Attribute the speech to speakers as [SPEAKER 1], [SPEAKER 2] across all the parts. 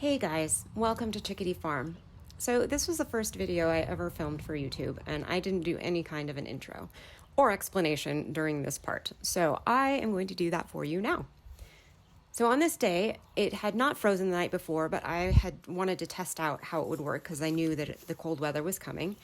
[SPEAKER 1] Hey guys, welcome to Chickadee Farm. So this was the first video I ever filmed for YouTube, and I didn't do any kind of an intro or explanation during this part. So I am going to do that for you now. So on this day, it had not frozen the night before, but I had wanted to test out how it would work because I knew that the cold weather was coming.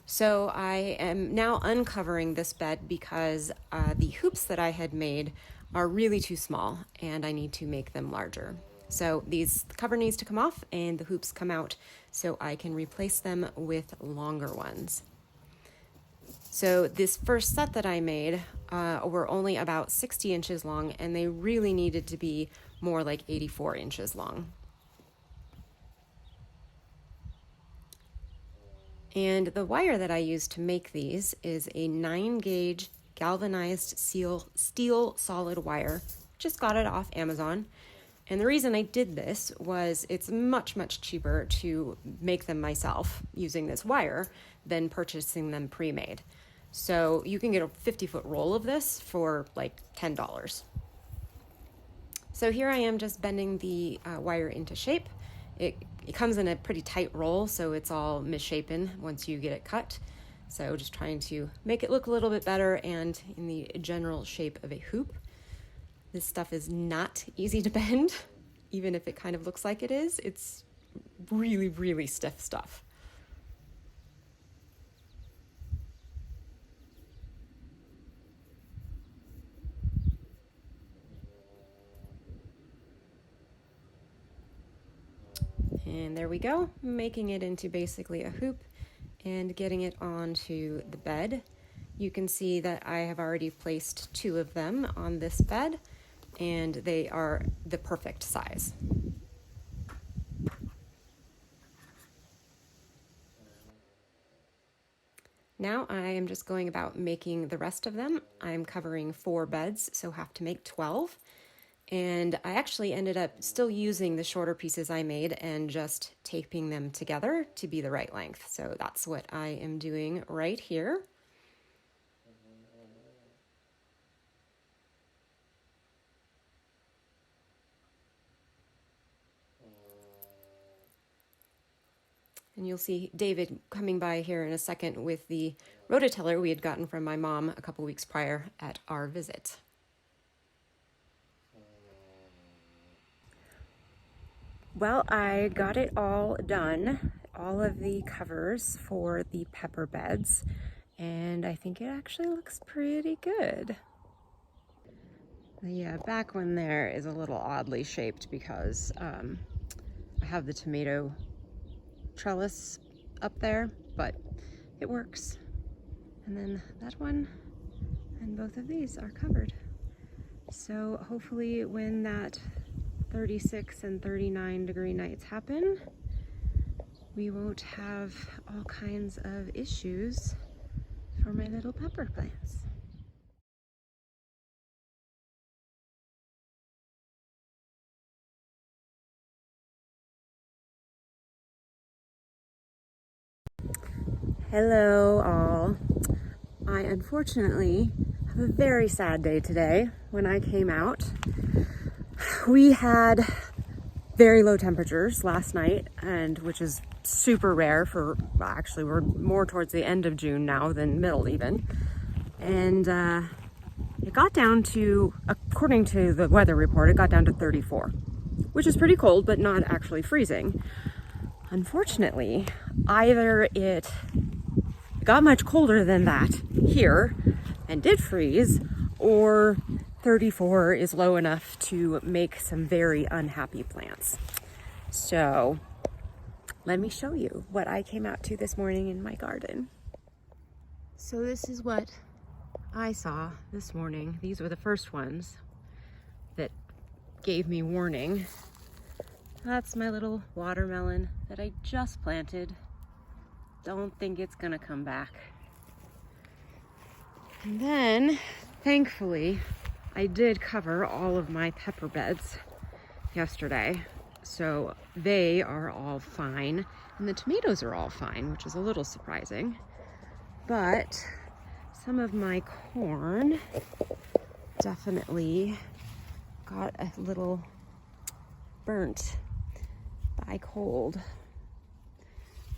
[SPEAKER 1] So I am now uncovering this bed because the hoops that I had made are really too small and I need to make them larger. So the cover needs to come off and the hoops come out so I can replace them with longer ones. So this first set that I made were only about 60 inches long, and they really needed to be more like 84 inches long. And the wire that I used to make these is a 9-gauge galvanized steel solid wire. Just got it off Amazon. And the reason I did this was it's much cheaper to make them myself using this wire than purchasing them pre-made. So you can get a 50-foot roll of this for like $10. So here I am just bending the wire into shape. It comes in a pretty tight roll, so it's all misshapen once you get it cut. So just trying to make it look a little bit better and in the general shape of a hoop. This stuff is not easy to bend, even if it kind of looks like it is. It's really stiff stuff. And there we go, making it into basically a hoop and getting it onto the bed. You can see that I have already placed 2 of them on this bed, and they are the perfect size. Now I am just going about making the rest of them. I'm covering 4 beds, so have to make 12. And I actually ended up still using the shorter pieces I made and just taping them together to be the right length. So that's what I am doing right here. And you'll see David coming by here in a second with the rototiller we had gotten from my mom a couple weeks prior at our visit. Well, I got it all done, all of the covers for the pepper beds, and I think it actually looks pretty good. The back one there is a little oddly shaped because I have the tomato trellis up there, but it works. And then that one and both of these are covered. So hopefully when that 36 and 39 degree nights happen, we won't have all kinds of issues for my little pepper plants. Hello all. I unfortunately have a very sad day today. When I came out, we had very low temperatures last night, and which is super rare for, well, actually we're more towards the end of June now than middle even. And it got down to, according to the weather report, it got down to 34, which is pretty cold, but not actually freezing. Unfortunately, either it got much colder than that here and did freeze, or 34 is low enough to make some very unhappy plants. So let me show you what I came out to this morning in my garden. So this is what I saw this morning. These were the first ones that gave me warning. That's my little watermelon that I just planted. Don't think it's gonna come back. And then, thankfully, I did cover all of my pepper beds yesterday. So they are all fine. And the tomatoes are all fine, which is a little surprising. But some of my corn definitely got a little burnt cold.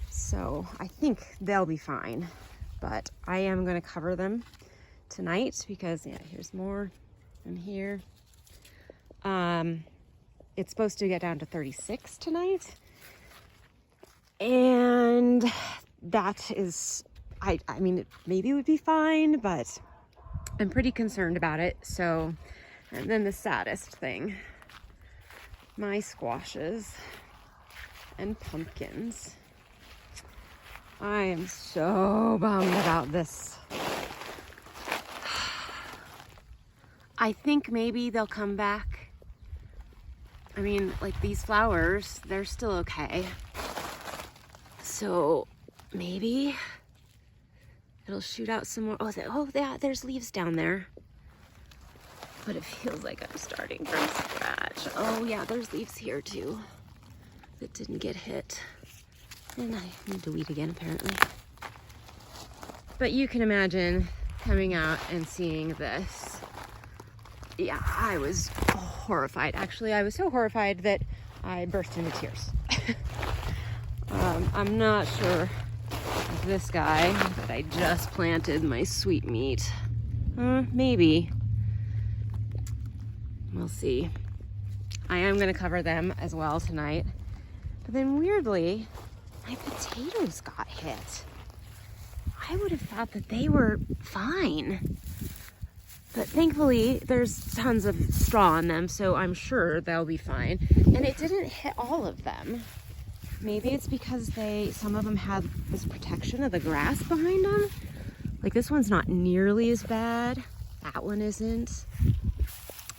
[SPEAKER 1] So I think they'll be fine, but I am going to cover them tonight because, yeah, here's more in here. It's supposed to get down to 36 tonight. And that is, I mean, it maybe would be fine, but I'm pretty concerned about it. So, and then the saddest thing, my squashes and pumpkins. I am so bummed about this. I think maybe they'll come back. I mean, like these flowers, they're still okay. So maybe it'll shoot out some more. Oh, yeah, there's leaves down there. But it feels like I'm starting from scratch. Oh yeah, there's leaves here too that didn't get hit. And I need to weed again, apparently. But you can imagine coming out and seeing this. Yeah, I was horrified. Actually, I was so horrified that I burst into tears. I'm not sure if this guy that I just planted my sweet meat. Maybe. We'll see. I am going to cover them as well tonight. But then weirdly, my potatoes got hit. I would have thought that they were fine. But thankfully, there's tons of straw on them, so I'm sure they'll be fine. And it didn't hit all of them. Maybe it's because some of them had this protection of the grass behind them. Like this one's not nearly as bad. That one isn't.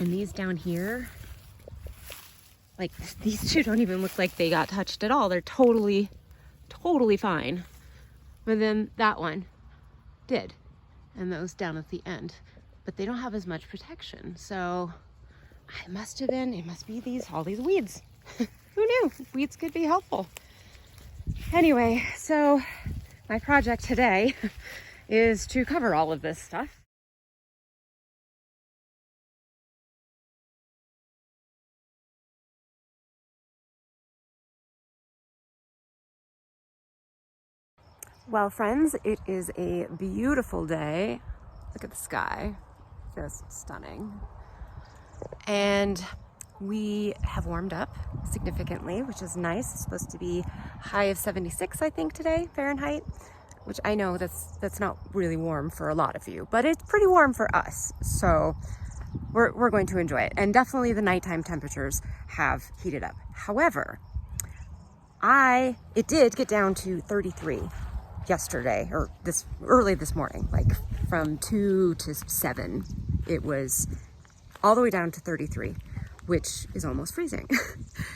[SPEAKER 1] And these down here, like these two don't even look like they got touched at all. They're totally fine. But then that one did. And those down at the end. But they don't have as much protection. So it must be all these weeds. Who knew? Weeds could be helpful. Anyway, so my project today is to cover all of this stuff. Well, friends, it is a beautiful day. Look at the sky, just stunning. And we have warmed up significantly, which is nice. It's supposed to be high of 76, I think, today, Fahrenheit, which I know that's not really warm for a lot of you, but it's pretty warm for us. So we're going to enjoy it. And definitely the nighttime temperatures have heated up. However, it did get down to 33 yesterday, or early this morning, like from 2 to 7. It was all the way down to 33, which is almost freezing.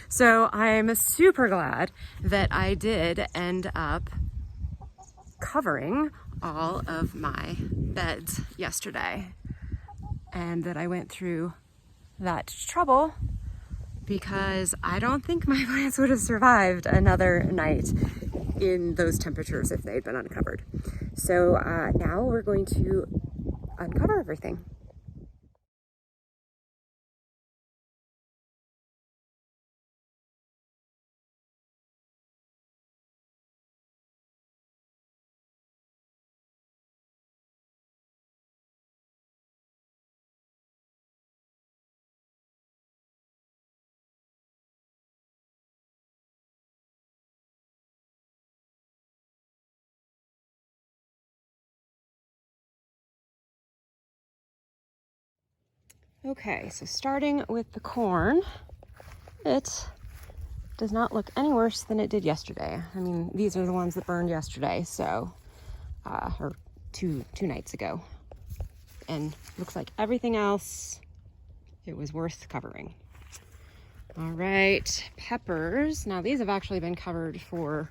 [SPEAKER 1] So I'm super glad that I did end up covering all of my beds yesterday, and that I went through that trouble, because I don't think my plants would have survived another night in those temperatures if they'd been uncovered. So now we're going to uncover everything. Okay, so starting with the corn, it does not look any worse than it did yesterday. I mean, these are the ones that burned yesterday, so, or two nights ago. And looks like everything else, it was worth covering. All right, peppers. Now these have actually been covered for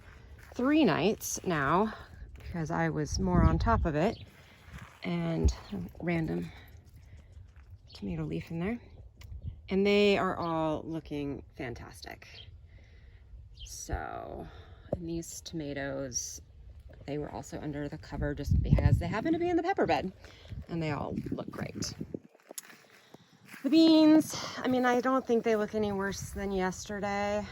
[SPEAKER 1] 3 nights now, because I was more on top of it. And a random tomato leaf in there. And they are all looking fantastic. So, and these tomatoes, they were also under the cover just because they happen to be in the pepper bed, and they all look great. The beans, I mean, I don't think they look any worse than yesterday.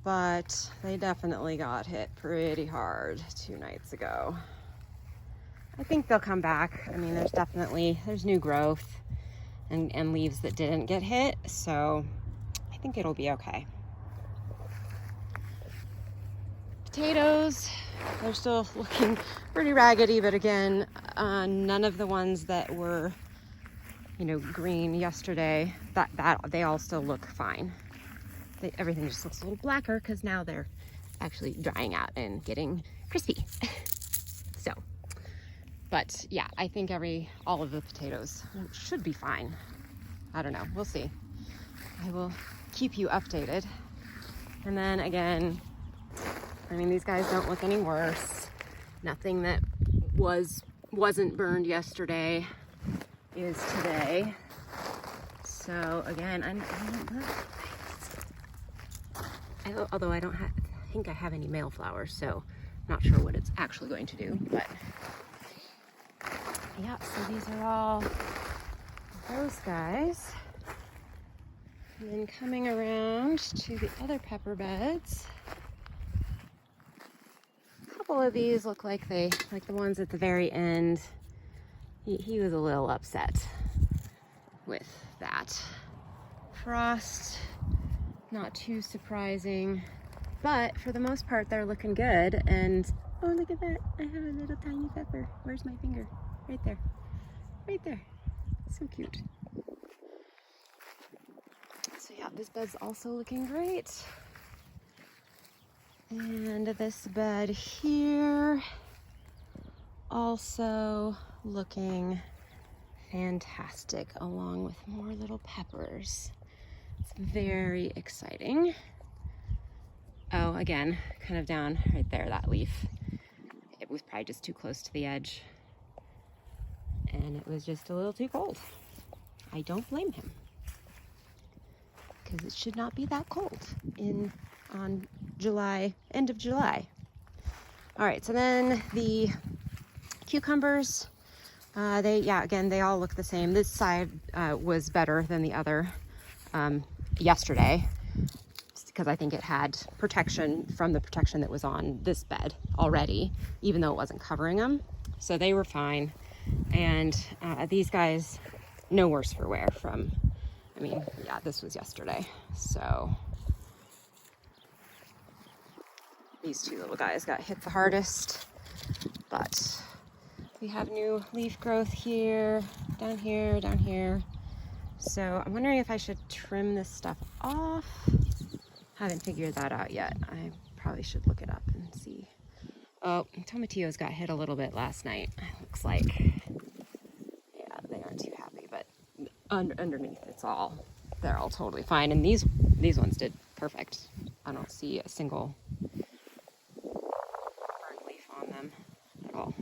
[SPEAKER 1] but they definitely got hit pretty hard 2 nights ago. I think they'll come back. I mean, there's new growth and leaves that didn't get hit, so I think it'll be okay. Potatoes, they're still looking pretty raggedy, but again, none of the ones that were, green yesterday, that they all still look fine. Everything just looks a little blacker because now they're actually drying out and getting crispy. So, but yeah, I think all of the potatoes should be fine. I don't know, we'll see. I will keep you updated. And then again, I mean, these guys don't look any worse. Nothing that wasn't burned yesterday is today. So again, although I think I have any male flowers, so I'm not sure what it's actually going to do, but yeah, so these are all those guys. And then coming around to the other pepper beds, a couple of these look like the ones at the very end. He was a little upset with that. Frost, not too surprising, but for the most part they're looking good. And oh, look at that, I have a little tiny pepper. Where's my finger? Right there, right there. So cute. So yeah, this bed's also looking great. And this bed here also looking fantastic, along with more little peppers. It's very exciting. Oh, again, kind of down right there, that leaf. It was probably just too close to the edge, and it was just a little too cold. I don't blame him, because it should not be that cold on end of July. All right, so then the cucumbers, they all look the same. This side was better than the other yesterday, because I think it had protection from the protection that was on this bed already, even though it wasn't covering them. So they were fine. And these guys, no worse for wear this was yesterday. So these two little guys got hit the hardest, but we have new leaf growth here, down here, down here. So I'm wondering if I should trim this stuff off. Haven't figured that out yet. I probably should look it up and see. Oh, tomatillos got hit a little bit last night. Looks like, yeah, they aren't too happy, but underneath they're all totally fine. And these ones did perfect. I don't see a single burnt leaf on them at all.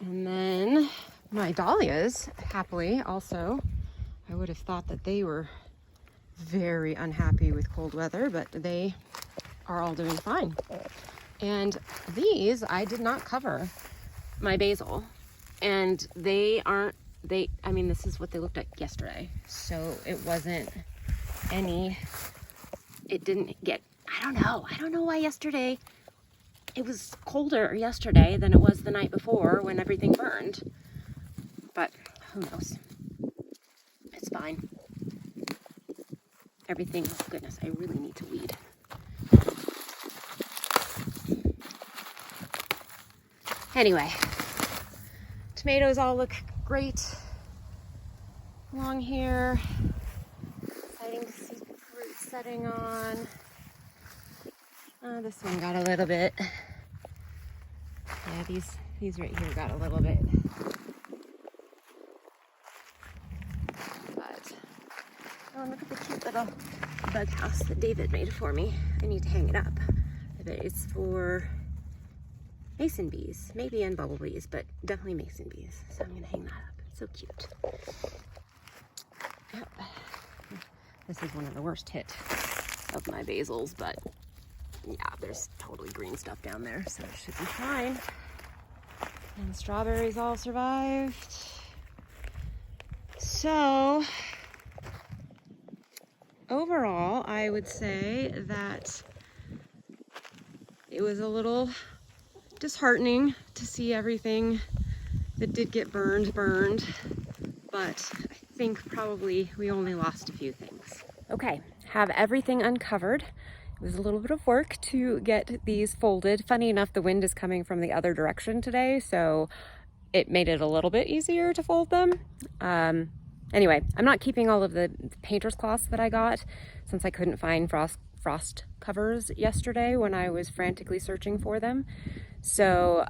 [SPEAKER 1] And then my dahlias, happily also, I would have thought that they were very unhappy with cold weather, but they are all doing fine. And these, I did not cover my basil, and this is what they looked like yesterday. So it didn't get, I don't know why yesterday, it was colder yesterday than it was the night before when everything burned, but who knows? It's fine. Everything, oh goodness, I really need to weed. Anyway, tomatoes all look great along here. Exciting to see the fruit setting on. This one got a little bit, yeah, these right here got a little bit. But, oh, look at the cute little bug house that David made for me. I need to hang it up. I bet it's for mason bees, maybe and bumblebees, but definitely mason bees. So I'm gonna hang that up. It's so cute. Yep. This is one of the worst hit of my basils, but yeah, there's totally green stuff down there, so it should be fine. And the strawberries all survived. So overall, I would say that it was a little disheartening to see everything that did get burned, but I think probably we only lost a few things. Okay, have everything uncovered. It was a little bit of work to get these folded. Funny enough, the wind is coming from the other direction today, so it made it a little bit easier to fold them. Anyway, I'm not keeping all of the painter's cloths that I got since I couldn't find frost covers yesterday when I was frantically searching for them. So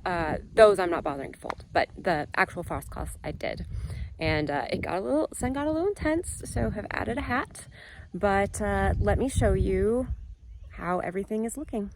[SPEAKER 1] those I'm not bothering to fold, but the actual frost cloths I did. And sun got a little intense, so have added a hat. But let me show you how everything is looking.